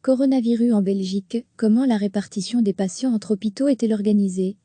Coronavirus en Belgique, comment la répartition des patients entre hôpitaux est-elle organisée?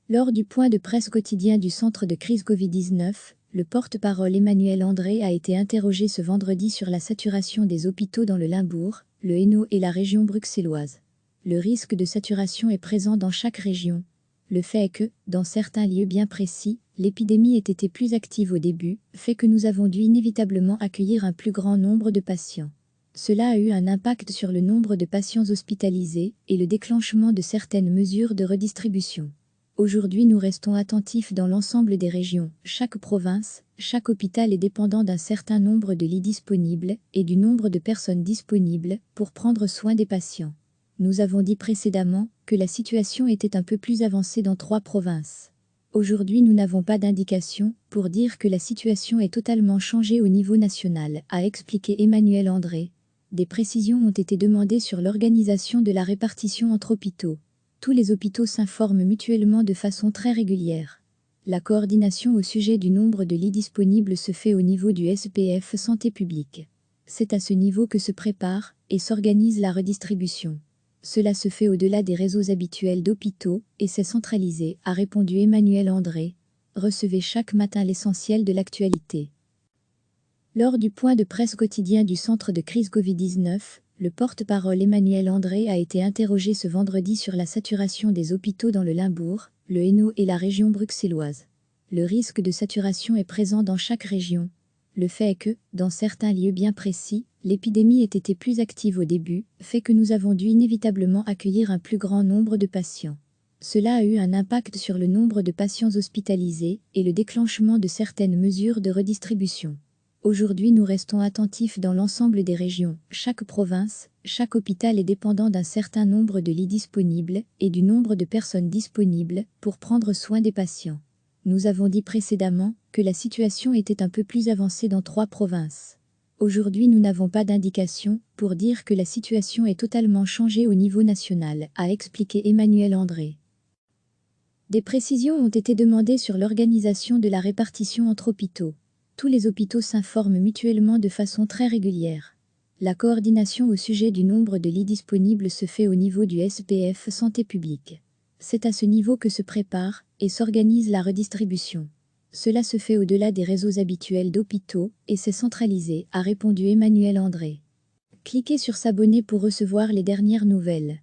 Lors du point de presse quotidien du centre de crise Covid-19, le porte-parole Emmanuel André a été interrogé ce vendredi sur la saturation des hôpitaux dans le Limbourg, le Hainaut et la région bruxelloise. Le risque de saturation est présent dans chaque région. Le fait est que, dans certains lieux bien précis, l'épidémie ait été plus active au début, fait que nous avons dû inévitablement accueillir un plus grand nombre de patients. Cela a eu un impact sur le nombre de patients hospitalisés et le déclenchement de certaines mesures de redistribution. Aujourd'hui, nous restons attentifs dans l'ensemble des régions. Chaque province, chaque hôpital est dépendant d'un certain nombre de lits disponibles et du nombre de personnes disponibles pour prendre soin des patients. Nous avons dit précédemment que la situation était un peu plus avancée dans 3 provinces. Aujourd'hui, nous n'avons pas d'indication pour dire que la situation est totalement changée au niveau national, a expliqué Emmanuel André. Des précisions ont été demandées sur l'organisation de la répartition entre hôpitaux. Tous les hôpitaux s'informent mutuellement de façon très régulière. La coordination au sujet du nombre de lits disponibles se fait au niveau du SPF Santé publique. C'est à ce niveau que se prépare et s'organise la redistribution. Cela se fait au-delà des réseaux habituels d'hôpitaux et c'est centralisé, a répondu Emmanuel André. Recevez chaque matin l'essentiel de l'actualité. Lors du point de presse quotidien du centre de crise Covid-19, le porte-parole Emmanuel André a été interrogé ce vendredi sur la saturation des hôpitaux dans le Limbourg, le Hainaut et la région bruxelloise. Le risque de saturation est présent dans chaque région. Le fait est que, dans certains lieux bien précis, l'épidémie ait été plus active au début, fait que nous avons dû inévitablement accueillir un plus grand nombre de patients. Cela a eu un impact sur le nombre de patients hospitalisés et le déclenchement de certaines mesures de redistribution. Aujourd'hui, nous restons attentifs dans l'ensemble des régions. Chaque province, chaque hôpital est dépendant d'un certain nombre de lits disponibles et du nombre de personnes disponibles pour prendre soin des patients. Nous avons dit précédemment que la situation était un peu plus avancée dans 3 provinces. Aujourd'hui, nous n'avons pas d'indication pour dire que la situation est totalement changée au niveau national, a expliqué Emmanuel André. Des précisions ont été demandées sur l'organisation de la répartition entre hôpitaux. Tous les hôpitaux s'informent mutuellement de façon très régulière. La coordination au sujet du nombre de lits disponibles se fait au niveau du SPF Santé publique. C'est à ce niveau que se prépare et s'organise la redistribution. Cela se fait au-delà des réseaux habituels d'hôpitaux et c'est centralisé, a répondu Emmanuel André. Cliquez sur s'abonner pour recevoir les dernières nouvelles.